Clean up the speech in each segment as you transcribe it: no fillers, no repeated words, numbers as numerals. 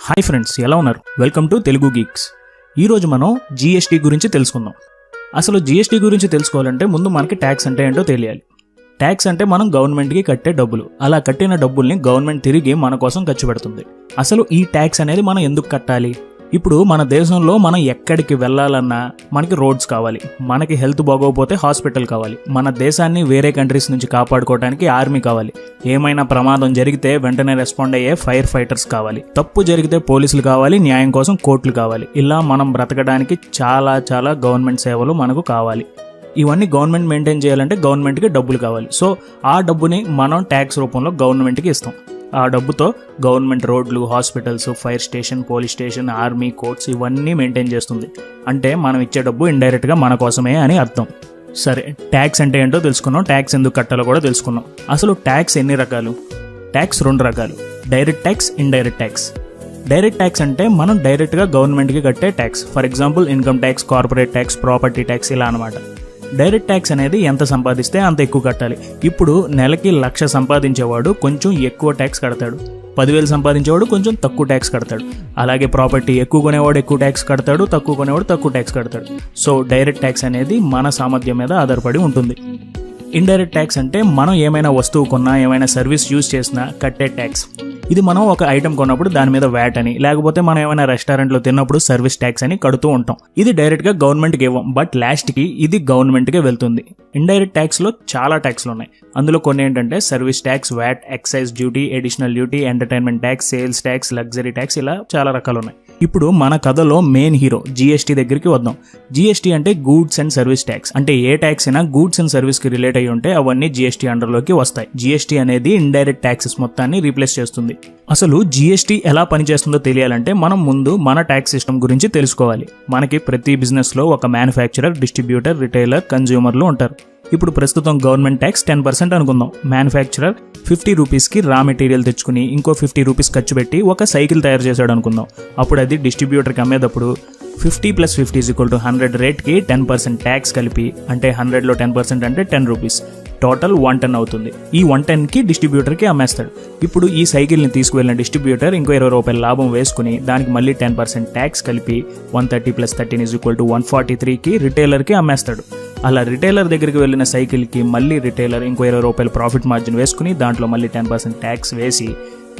Hi friends, ఎలా ఉన్నారు? Welcome to Telugu Geeks. ఈరోజు మనం జీఎస్టీ గురించి తెలుసుకుందాం. అసలు జీఎస్టీ గురించి తెలుసుకోవాలంటే ముందు మనకి ట్యాక్స్ అంటే ఏంటో తెలియాలి. ట్యాక్స్ అంటే మనం గవర్నమెంట్కి కట్టే డబ్బులు. అలా కట్టిన డబ్బుల్ని గవర్నమెంట్ తిరిగి మన కోసం ఖర్చు పెడుతుంది. అసలు ఈ ట్యాక్స్ అనేది మనం ఎందుకు కట్టాలి? ఇప్పుడు మన దేశంలో మనం ఎక్కడికి వెళ్ళాలన్నా మనకి రోడ్స్ కావాలి, మనకి హెల్త్ బాగోకపోతే హాస్పిటల్ కావాలి, మన దేశాన్ని వేరే కంట్రీస్ నుంచి కాపాడుకోవడానికి ఆర్మీ కావాలి, ఏమైనా ప్రమాదం జరిగితే వెంటనే రెస్పాండ్ అయ్యే ఫైర్ ఫైటర్స్ కావాలి, తప్పు జరిగితే పోలీసులు కావాలి, న్యాయం కోసం కోర్టులు కావాలి. ఇలా మనం బ్రతకడానికి చాలా గవర్నమెంట్ సేవలు మనకు కావాలి. ఇవన్నీ గవర్నమెంట్ మెయింటైన్ చేయాలంటే గవర్నమెంట్కి డబ్బులు కావాలి. సో ఆ డబ్బుని మనం ట్యాక్స్ రూపంలో గవర్నమెంట్కి ఇస్తాం. ఆ డబ్బుతో గవర్నమెంట్ రోడ్లు, hospitals, fire station, police station, army, courts ఇవన్నీ మెయింటైన్ చేస్తుంది. అంటే మనం ఇచ్చే డబ్బు ఇండైరెక్ట్గా మన కోసమే అని అర్థం. సరే, ట్యాక్స్ అంటే ఏంటో తెలుసుకున్నాం, ట్యాక్స్ ఎందుకు కట్టాలో కూడా తెలుసుకున్నాం. అసలు ట్యాక్స్ ఎన్ని రకాలు? ట్యాక్స్ 2 రకాలు: direct tax, indirect tax. Direct tax అంటే మనం డైరెక్ట్గా గవర్నమెంట్కి కట్టే tax. For example income tax, corporate tax, property tax, ఇలా అనమాట. డైరెక్ట్ ట్యాక్స్ అనేది ఎంత సంపాదిస్తే అంత ఎక్కువ కట్టాలి. ఇప్పుడు నెలకి 1,00,000 సంపాదించేవాడు కొంచెం ఎక్కువ ట్యాక్స్ కడతాడు, 10,000 సంపాదించేవాడు కొంచెం తక్కువ ట్యాక్స్ కడతాడు. అలాగే ప్రాపర్టీ ఎక్కువ కొనేవాడు ఎక్కువ ట్యాక్స్ కడతాడు, తక్కువ కొనేవాడు తక్కువ ట్యాక్స్ కడతాడు. సో డైరెక్ట్ ట్యాక్స్ అనేది మన సామర్థ్యం మీద ఆధారపడి ఉంటుంది. ఇండైరెక్ట్ ట్యాక్స్ అంటే మనం ఏమైనా వస్తువు కొన్నా, ఏమైనా సర్వీస్ యూజ్ చేసినా కట్టే ట్యాక్స్. ఇది మనం ఒక ఐటమ్ కొన్నప్పుడు దాని మీద వ్యాట్ అని, లేకపోతే మనం ఏమైనా రెస్టారెంట్లో తిన్నప్పుడు సర్వీస్ ట్యాక్స్ అని కడుతూ ఉంటాం. ఇది డైరెక్ట్గా గవర్నమెంట్కి ఇవ్వం, బట్ లాస్ట్కి ఇది గవర్నమెంట్కే వెళ్తుంది. ఇండైరెక్ట్ ట్యాక్స్లో చాలా ట్యాక్స్లు ఉన్నాయి. అందులో కొన్ని ఏంటంటే service tax, VAT, excise duty, additional duty, entertainment tax, sales tax, luxury tax, ఇలా చాలా రకాలు ఉన్నాయి. ఇప్పుడు మన కథలో మెయిన్ హీరో జీఎస్టీ దగ్గరికి వద్దాం. జీఎస్టీ అంటే గూడ్స్ అండ్ సర్వీస్ ట్యాక్స్. అంటే ఏ ట్యాక్స్ అయినా గూడ్స్ అండ్ సర్వీస్ కి రిలేట్ అయ్యి ఉంటే అవన్నీ జీఎస్టీ అండర్లోకి వస్తాయి. జీఎస్టీ అనేది ఇండైరెక్ట్ ట్యాక్సెస్ మొత్తాన్ని రీప్లేస్ చేస్తుంది. అసలు జీఎస్టీ ఎలా పనిచేస్తుందో తెలియాలంటే మనం ముందు మన ట్యాక్స్ సిస్టమ్ గురించి తెలుసుకోవాలి. మనకి ప్రతి బిజినెస్ లో ఒక మ్యానుఫ్యాక్చరర్, డిస్ట్రిబ్యూటర్, రిటైలర్, కన్జ్యూమర్లు ఉంటారు. ఇప్పుడు ప్రస్తుతం గవర్నమెంట్ ట్యాక్స్ 10% అనుకుందాం. మ్యానుఫ్యాక్చరర్ 50 రూపీస్కి రా మెటీరియల్ తెచ్చుకుని ఇంకో 50 రూపీస్ ఖర్చు పెట్టి ఒక సైకిల్ తయారు చేశాడు అనుకుందాం. అప్పుడు అది డిస్ట్రిబ్యూటర్కి అమ్మేటప్పుడు 50 + 50 = 100 రేట్కి 10% ట్యాక్స్ కలిపి, అంటే 100లో 10% అంటే 10 రూపీస్, టోటల్ 110 అవుతుంది. ఈ 110కి డిస్ట్రిబ్యూటర్కి అమ్మేస్తాడు. ఇప్పుడు ఈ సైకిల్ని తీసుకువెళ్ళిన డిస్ట్రిబ్యూటర్ ఇంకో 20 రూపాయల లాభం వేసుకుని దానికి మళ్ళీ 10% ట్యాక్స్ కలిపి 130 + 13 = 143కి రిటైలర్కి అమ్మేస్తాడు. అలా రిటైలర్ దగ్గరికి వెళ్ళిన సైకిల్కి మళ్ళీ రిటైలర్ ఇంకో 20 రూపాయల ప్రాఫిట్ మార్జిన్ వేసుకుని దాంట్లో మళ్ళీ 10% ట్యాక్స్ వేసి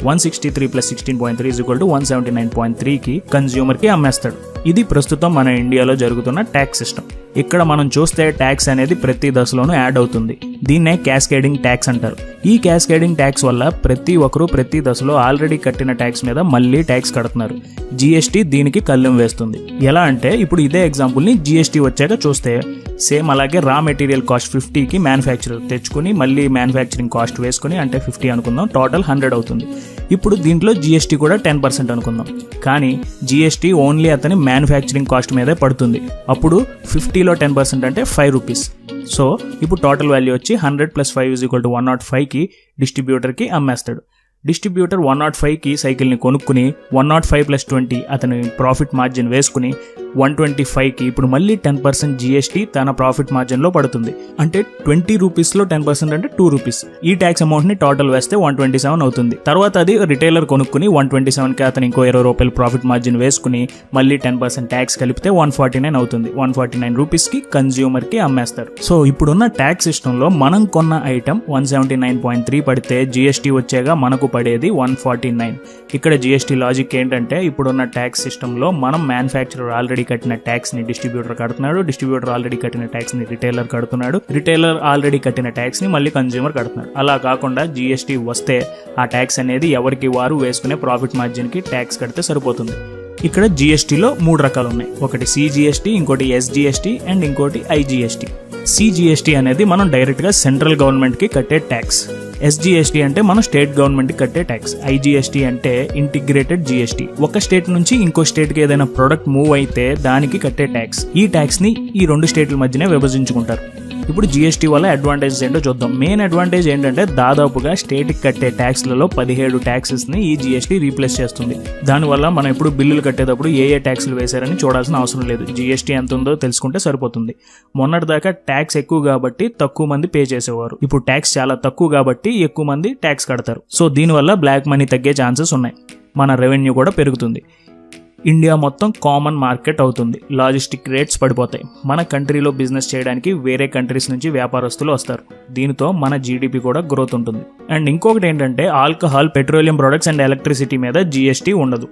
163 + 16.3 = 179.3కి కన్జ్యూమర్కి అమ్మేస్తాడు. ఇది ప్రస్తుతం మన ఇండియాలో జరుగుతున్న ట్యాక్స్ సిస్టమ్. ఇక్కడ మనం చూస్తే ట్యాక్స్ అనేది ప్రతి దశలోనూ యాడ్ అవుతుంది. దీన్నే క్యాస్కేడింగ్ ట్యాక్స్ అంటారు. ఈ క్యాస్కేడింగ్ ట్యాక్స్ వల్ల ప్రతి ఒక్కరూ ప్రతి దశలో ఆల్రెడీ కట్టిన ట్యాక్స్ మీద మళ్ళీ ట్యాక్స్ కడుతున్నారు. జీఎస్టీ దీనికి కళ్ళెం వేస్తుంది. ఎలా అంటే ఇప్పుడు ఇదే ఎగ్జాంపుల్ని జీఎస్టీ వచ్చాక చూస్తే సేమ్ అలాగే రా మెటీరియల్ కాస్ట్ 50కి మ్యానుఫ్యాక్చరర్ తెచ్చుకుని మళ్ళీ మ్యానుఫ్యాక్చరింగ్ కాస్ట్ వేసుకుని, అంటే 50 అనుకుందాం, టోటల్ 100 అవుతుంది. ఇప్పుడు దీంట్లో జీఎస్టీ కూడా 10% అనుకుందాం. కానీ జీఎస్టీ ఓన్లీ అతని మ్యానుఫ్యాక్చరింగ్ కాస్ట్ మీదే పడుతుంది. అప్పుడు 50లో 10% అంటే 5 రూపీస్. సో ఇప్పుడు టోటల్ వాల్యూ వచ్చి 100 + 5 = 105కి డిస్ట్రిబ్యూటర్కి అమ్మేస్తాడు. డిస్ట్రిబ్యూటర్ 105కి సైకిల్ని కొనుక్కుని 105 + 20 అతని ప్రాఫిట్ మార్జిన్ వేసుకుని 125కి ఇప్పుడు మళ్ళీ 10% జీఎస్టీ తన ప్రాఫిట్ మార్జిన్లో పడుతుంది. అంటే 20 రూపీస్లో 10% అంటే 2 రూపీస్. ఈ ట్యాక్స్ అమౌంట్ని టోటల్ వేస్తే 127 అవుతుంది. తర్వాత అది రిటైలర్ కొనుక్కుని 127కి అతను ఇంకో 20 రూపాయల ప్రాఫిట్ మార్జిన్ వేసుకుని మళ్ళీ 10% ట్యాక్స్ కలిపితే 149 అవుతుంది. 149 రూపీస్కి కన్జ్యూమర్కి అమ్మేస్తారు. సో ఇప్పుడున్న ట్యాక్స్ సిస్టంలో మనం కొన్న ఐటమ్ 179.3 పడితే జీఎస్టీ వచ్చాక మనకు పడేది 149. ఇక్కడ జీఎస్టీ లాజిక్ ఏంటంటే ఇప్పుడున్న ట్యాక్స్ సిస్టంలో మనం మ్యానుఫ్యాక్చరర్ ఆల్రెడీ కట్టిన ట్యాక్స్ ని డిస్ట్రిబ్యూటర్ కడుతున్నాడు, డిస్ట్రిబ్యూటర్ ఆల్రెడీ కట్టిన ట్యాక్స్ ని రిటైలర్ కడుతున్నాడు, రిటైలర్ ఆల్రెడీ కట్టిన ట్యాక్స్ ని మళ్ళీ కన్జ్యూమర్ కడుతున్నాడు. అలా కాకుండా జీఎస్టీ వస్తే ఆ ట్యాక్స్ అనేది ఎవరికి వారు వేసుకునే ప్రాఫిట్ మార్జిన్ కి ట్యాక్స్ కడితే సరిపోతుంది. ఇక్కడ జీఎస్టీలో 3 రకాలు ఉన్నాయి. ఒకటి సిజిఎస్టీ, ఇంకోటి ఎస్జిఎస్టీ అండ్ ఇంకోటి ఐజిఎస్టీ. సిజిఎస్టీ అనేది మనం డైరెక్ట్గా సెంట్రల్ గవర్నమెంట్కి కట్టే ట్యాక్స్. ఎస్జిఎస్టీ అంటే మనం స్టేట్ గవర్నమెంట్కి కట్టే ట్యాక్స్. ఐజిఎస్టీ అంటే ఇంటిగ్రేటెడ్ జిఎస్టీ. ఒక స్టేట్ నుంచి ఇంకో స్టేట్కి ఏదైనా ప్రొడక్ట్ మూవ్ అయితే దానికి కట్టే ట్యాక్స్. ఈ ట్యాక్స్ని ఈ 2 స్టేట్ల మధ్యనే విభజించుకుంటారు. ఇప్పుడు జీఎస్టీ వల్ల అడ్వాంటేజెస్ ఏంటో చూద్దాం. మెయిన్ అడ్వాంటేజ్ ఏంటంటే దాదాపుగా స్టేట్కి కట్టే ట్యాక్స్లలో 17 ట్యాక్సెస్ని ఈ జీఎస్టీ రీప్లేస్ చేస్తుంది. దానివల్ల మనం ఎప్పుడు బిల్లులు కట్టేటప్పుడు ఏ ట్యాక్స్లు వేశారని చూడాల్సిన అవసరం లేదు. జీఎస్టీ ఎంత ఉందో తెలుసుకుంటే సరిపోతుంది. మొన్నటిదాకా ట్యాక్స్ ఎక్కువ కాబట్టి తక్కువ మంది పే చేసేవారు. ఇప్పుడు ట్యాక్స్ చాలా తక్కువ కాబట్టి ఎక్కువ మంది ట్యాక్స్ కడతారు. సో దీనివల్ల బ్లాక్ మనీ తగ్గే ఛాన్సెస్ ఉన్నాయి. మన రెవెన్యూ కూడా పెరుగుతుంది. ఇండియా మొత్తం కామన్ మార్కెట్ అవుతుంది. లాజిస్టిక్ రేట్స్ పడిపోతాయి. మన కంట్రీలో బిజినెస్ చేయడానికి వేరే కంట్రీస్ నుంచి వ్యాపారస్తులు వస్తారు. దీనితో మన జీడిపి కూడా గ్రోత్ ఉంటుంది. అండ్ ఇంకొకటి ఏంటంటే alcohol, petroleum products and electricity మీద జీఎస్టీ ఉండదు.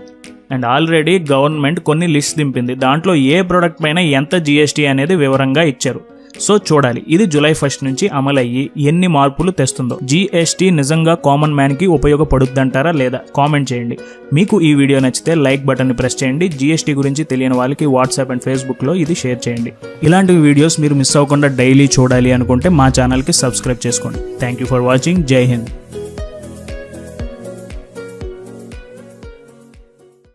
అండ్ ఆల్రెడీ గవర్నమెంట్ కొన్ని లిస్ట్ దింపింది. దాంట్లో ఏ ప్రోడక్ట్ పైన ఎంత జీఎస్టీ అనేది వివరంగా ఇచ్చారు. సో చూడాలి ఇది జూలై 1 నుంచి అమలయ్యి ఎన్ని మార్పులు తెస్తుందో. జీఎస్టీ నిజంగా కామన్ మ్యాన్ కి ఉపయోగపడుద్దంటారా లేదా కామెంట్ చేయండి. మీకు ఈ వీడియో నచ్చితే లైక్ బటన్ ని ప్రెస్ చేయండి. జీఎస్టీ గురించి తెలియని వాళ్ళకి వాట్సాప్ అండ్ ఫేస్బుక్ లో ఇది షేర్ చేయండి. ఇలాంటి వీడియోస్ మీరు మిస్ అవ్వకుండా డైలీ చూడాలి అనుకుంటే మా ఛానల్ కి సబ్స్క్రైబ్ చేసుకోండి. Thank you for watching. జై హింద్.